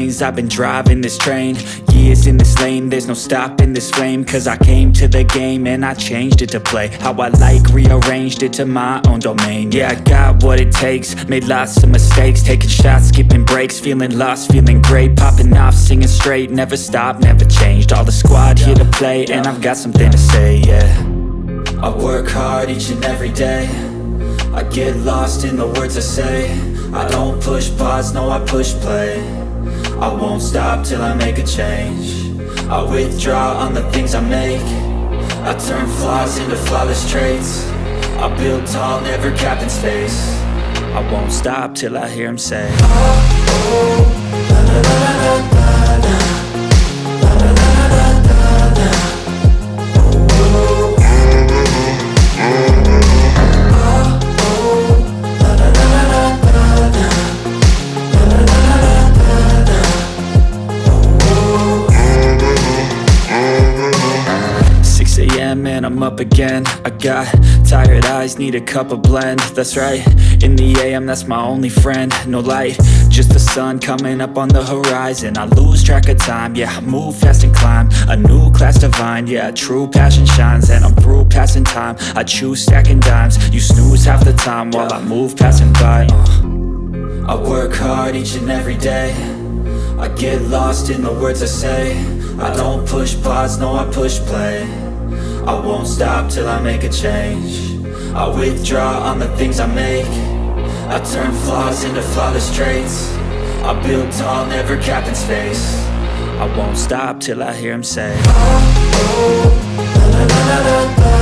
lanes, I've been driving this train. Years in this lane, there's no stopping this flame. Cause I came to the game and I changed it to play how I like, rearranged it to my own domain. Yeah, I got what it takes, made lots of mistakes, taking shots, skipping breaks, feeling lost, feeling great, popping off, singing straight, never stopped, never changed. All the squad here to play, and I've got something to say, yeah. I work hard each and every day, I get lost in the words I say. I don't push pause, no, I push play. I won't stop till I make a change. I withdraw on the things I make. I turn flaws into flawless traits. I build tall, never capped in space. I won't stop till I hear him say, oh, oh, la la la la la la, la la la la la la, oh, oh, la la la la la la, la la la la la la, oh, oh. 6 a.m. and I'm up again. I got tired eyes, need a cup of blend. That's right, in the AM, that's my only friend. No light, just the sun coming up on the horizon. I lose track of time, yeah, I move fast and climb a new class divine, yeah, true passion shines. And I'm through passing time, I choose stacking dimes. You snooze half the time while I move passing by. I work hard each and every day, I get lost in the words I say. I don't push pause, no, I push play. I won't stop till I make a change. I withdraw on the things I make. I turn flaws into flawless traits. I build tall, never capped in space. I won't stop till I hear him say, oh, oh, la la la la la.